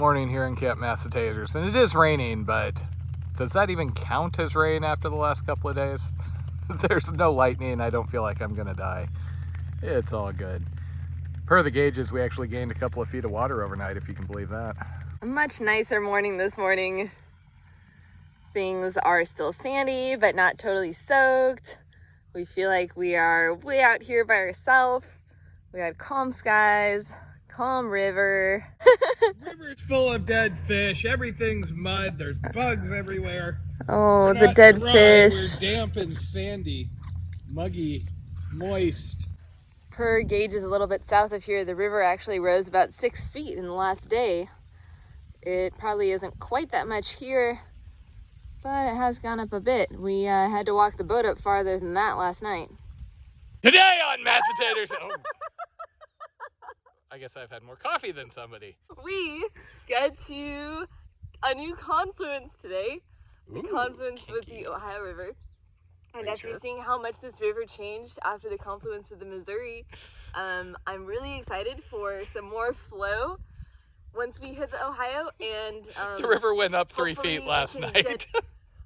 Morning here in Camp Massatators, and it is raining, but does that even count as rain after the last couple of days? There's no lightning. I don't feel like I'm gonna die. It's all good. Per the gauges, we actually gained a couple of feet of water overnight, if you can believe that. A much nicer morning this morning. Things are still sandy, but not totally soaked. We feel like we are way out here by ourselves. We had calm skies, calm river. River's full of dead fish. Everything's mud. There's bugs everywhere. Oh, the dead fish. We're damp and sandy, muggy, moist. Per gauges a little bit south of here, the river actually rose about 6 feet in the last day. It probably isn't quite that much here, but it has gone up a bit. We had to walk the boat up farther than that last night. Today on Massatators. Oh. I guess I've had more coffee than somebody. We get to a new confluence today. The confluence with the Ohio River. And after seeing how much this river changed after the confluence with the Missouri, I'm really excited for some more flow once we hit the Ohio. And the river went up 3 feet last night.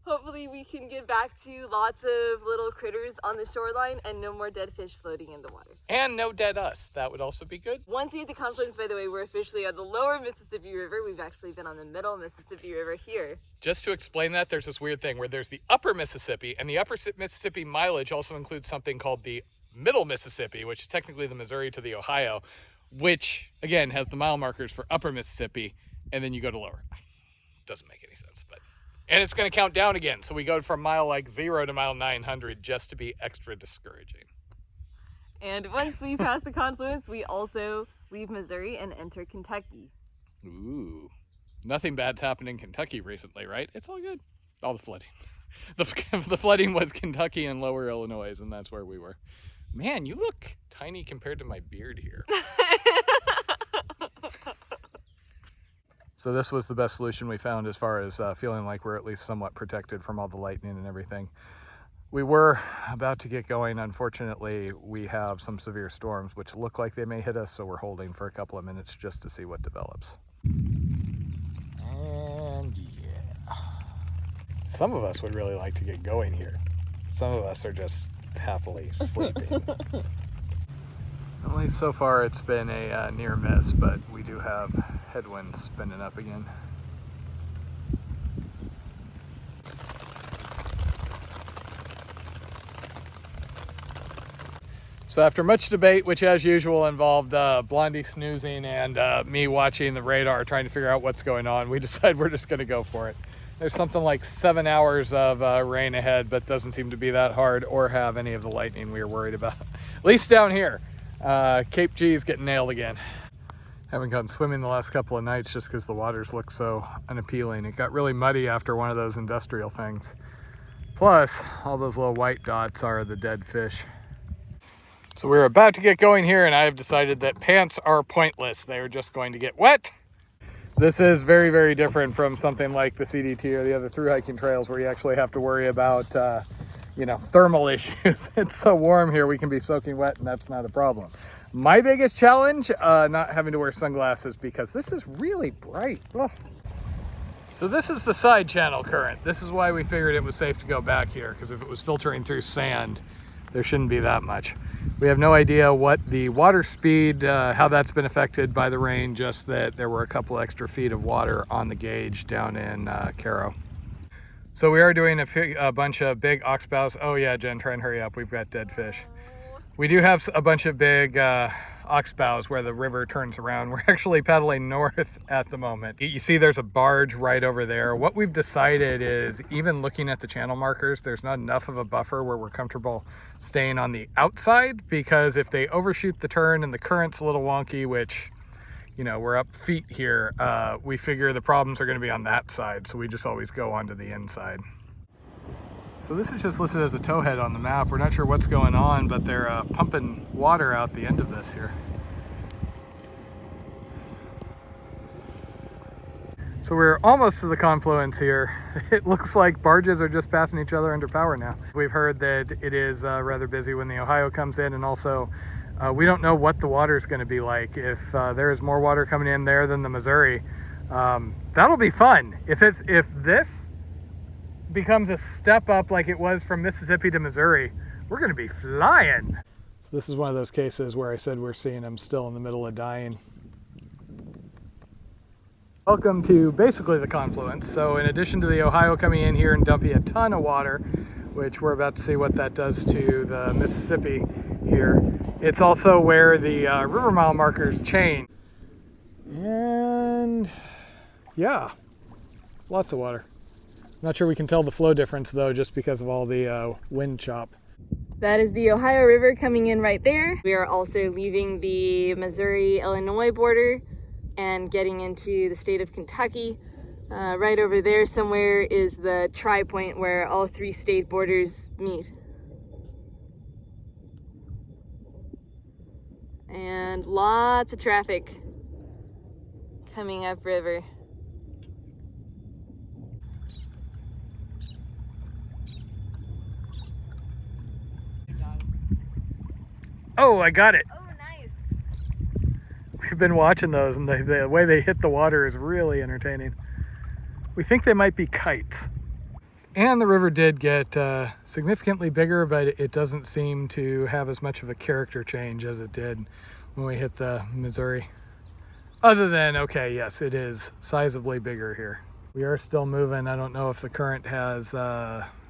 Hopefully we can get back to lots of little critters on the shoreline and no more dead fish floating in the water. And no dead us. That would also be good. Once we hit the confluence, by the way, we're officially on the lower Mississippi River. We've actually been on the middle Mississippi River here. Just to explain that, there's this weird thing where there's the upper Mississippi, and the upper Mississippi mileage also includes something called the middle Mississippi, which is technically the Missouri to the Ohio, which, again, has the mile markers for upper Mississippi, and then you go to lower. Doesn't make any sense, but... And it's going to count down again, so we go from mile 0 to mile 900 just to be extra discouraging. And once we pass the confluence, we also leave Missouri and enter Kentucky. Ooh. Nothing bad's happened in Kentucky recently, right? It's all good. All the flooding. The flooding was Kentucky and lower Illinois, and that's where we were. Man, you look tiny compared to my beard here. So this was the best solution we found as far as feeling like we're at least somewhat protected from all the lightning and everything. We were about to get going. Unfortunately, we have some severe storms which look like they may hit us, so we're holding for a couple of minutes just to see what develops. And yeah. Some of us would really like to get going here. Some of us are just happily sleeping. At least so far it's been a near miss, but we do have headwinds spinning up again. So after much debate, which as usual involved Blondie snoozing and me watching the radar trying to figure out what's going on, we decided we're just going to go for it. There's something like 7 hours of rain ahead, but doesn't seem to be that hard or have any of the lightning we were worried about. At least down here. Cape G is getting nailed again. Haven't gone swimming the last couple of nights just because the waters look so unappealing. It got really muddy after one of those industrial things. Plus, all those little white dots are the dead fish. So we're about to get going here, and I have decided that pants are pointless. They are just going to get wet. This is very, very different from something like the CDT or the other thru hiking trails where you actually have to worry about thermal issues. It's so warm here, we can be soaking wet, and that's not a problem. My biggest challenge, not having to wear sunglasses because this is really bright. Ugh. So this is the side channel current. This is why we figured it was safe to go back here, because if it was filtering through sand, there shouldn't be that much. We have no idea what the water speed, how that's been affected by the rain, just that there were a couple extra feet of water on the gauge down in Caro. So we are doing a bunch of big oxbows. Oh yeah, Jen, try and hurry up. We've got dead fish. We do have a bunch of big oxbows where the river turns around. We're actually paddling north at the moment. You see there's a barge right over there. What we've decided is, even looking at the channel markers, there's not enough of a buffer where we're comfortable staying on the outside, because if they overshoot the turn and the current's a little wonky, which, you know, we're up feet here, we figure the problems are going to be on that side, so we just always go onto the inside. So this is just listed as a towhead on the map. We're not sure what's going on, but they're pumping water out the end of this here. So we're almost to the confluence here. It looks like barges are just passing each other under power now. We've heard that it is rather busy when the Ohio comes in, and also we don't know what the water is going to be like. If there is more water coming in there than the Missouri, That'll be fun. If this becomes a step up like it was from Mississippi to Missouri, we're gonna be flying. So this is one of those cases where I said we're seeing them still in the middle of dying. Welcome to basically the confluence. So in addition to the Ohio coming in here and dumping a ton of water, which we're about to see what that does to the Mississippi here, it's also where the river mile markers change. And yeah, lots of water. Not sure we can tell the flow difference though, just because of all the wind chop. That is the Ohio River coming in right there. We are also leaving the Missouri-Illinois border and getting into the state of Kentucky. Right over there somewhere is the tri-point where all three state borders meet. And lots of traffic coming upriver. Oh, I got it. Oh, nice. We've been watching those, and the way they hit the water is really entertaining. We think they might be kites. And the river did get significantly bigger, but it doesn't seem to have as much of a character change as it did when we hit the Missouri. Other than, okay, yes, it is sizably bigger here. We are still moving. I don't know if the current has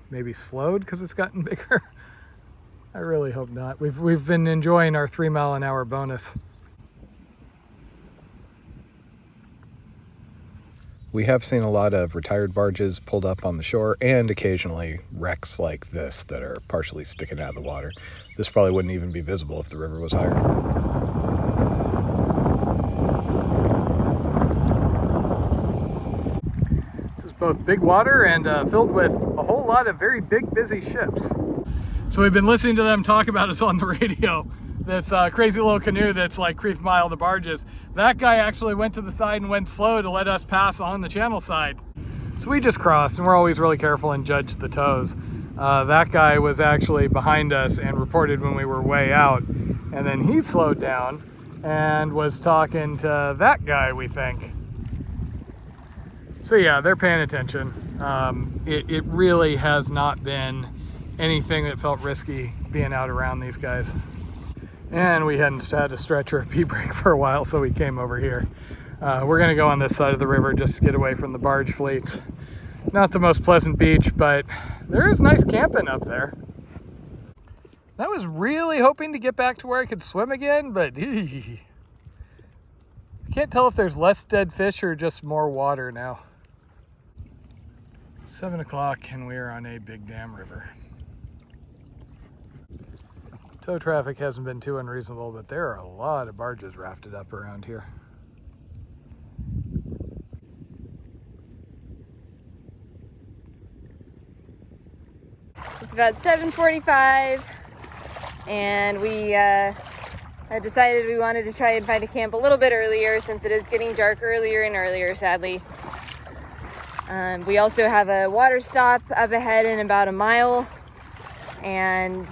maybe slowed because it's gotten bigger. I really hope not. We've been enjoying our 3 mile an hour bonus. We have seen a lot of retired barges pulled up on the shore and occasionally wrecks like this that are partially sticking out of the water. This probably wouldn't even be visible if the river was higher. This is both big water and filled with a whole lot of very big, busy ships. So we've been listening to them talk about us on the radio. This crazy little canoe that's like creep mile the barges. That guy actually went to the side and went slow to let us pass on the channel side. So we just crossed, and we're always really careful and judge the tows. That guy was actually behind us and reported when we were way out. And then he slowed down and was talking to that guy, we think. So yeah, they're paying attention. It really has not been anything that felt risky being out around these guys. And we hadn't had to stretch our pee break for a while, so we came over here. We're gonna go on this side of the river just to get away from the barge fleets. Not the most pleasant beach, but there is nice camping up there. I was really hoping to get back to where I could swim again, but I can't tell if there's less dead fish or just more water now. 7 o'clock and we are on a big damn river. Tow traffic hasn't been too unreasonable, but there are a lot of barges rafted up around here. It's about 7:45 and we had decided we wanted to try and find a camp a little bit earlier since it is getting dark earlier and earlier, sadly. We also have a water stop up ahead in about a mile, and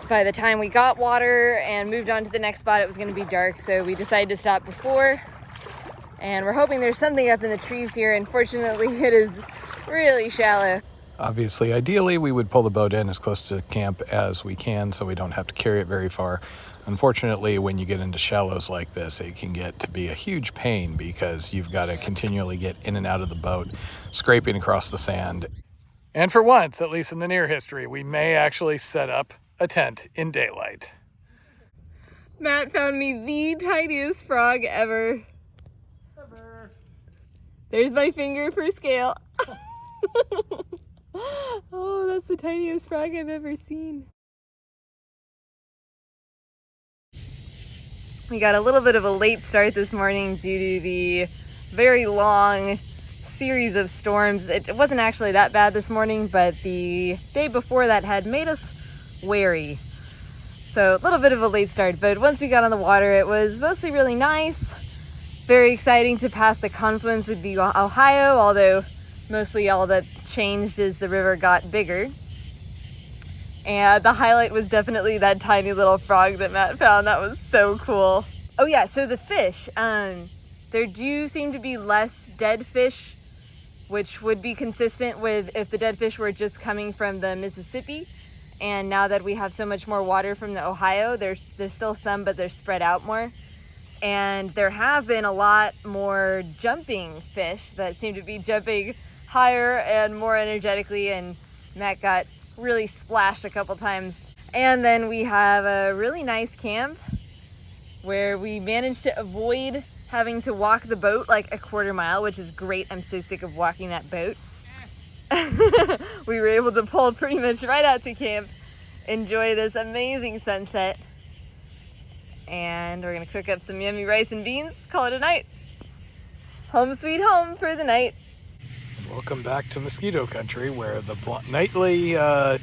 by the time we got water and moved on to the next spot, it was going to be dark, so we decided to stop before. And we're hoping there's something up in the trees here. Unfortunately, it is really shallow. Obviously, ideally, we would pull the boat in as close to camp as we can so we don't have to carry it very far. Unfortunately, when you get into shallows like this, it can get to be a huge pain because you've got to continually get in and out of the boat, scraping across the sand. And for once, at least in the near history, we may actually set up a tent in daylight. Matt found me the tiniest frog ever. There's my finger for scale. Oh, that's the tiniest frog I've ever seen. We got a little bit of a late start this morning due to the very long series of storms. It wasn't actually that bad this morning, but the day before that had made us wary. So a little bit of a late start, but once we got on the water, it was mostly really nice. Very exciting to pass the confluence with the Ohio, although mostly all that changed is the river got bigger. And the highlight was definitely that tiny little frog that Matt found. That was so cool. Oh yeah, so the fish, There do seem to be less dead fish, which would be consistent with if the dead fish were just coming from the Mississippi. And now that we have so much more water from the Ohio, there's still some, but they're spread out more. And there have been a lot more jumping fish that seem to be jumping higher and more energetically, and Matt got really splashed a couple times. And then we have a really nice camp where we managed to avoid having to walk the boat like a quarter mile, which is great. I'm so sick of walking that boat. We were able to pull pretty much right out to camp, enjoy this amazing sunset, and we're gonna cook up some yummy rice and beans, call it a night. Home sweet home for the night. Welcome back to mosquito country, where the nightly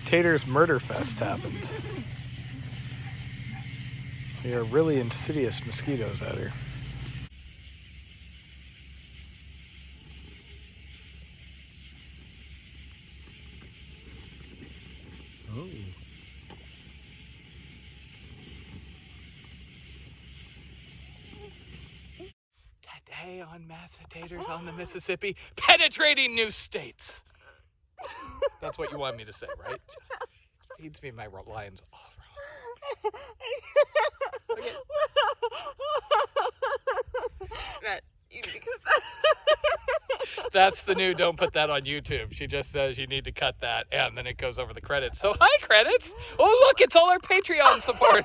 Taters Murder Fest happens. They are really insidious mosquitoes out here. Oh. Today on Mass Taters on the Mississippi, penetrating new states. That's what you want me to say, right? Feeds me my lines all wrong. Okay. Matt, you need to cut that. That's the new, don't put that on YouTube. She just says you need to cut that, and then it goes over the credits. So, hi, credits. Oh, look, it's all our Patreon supporters.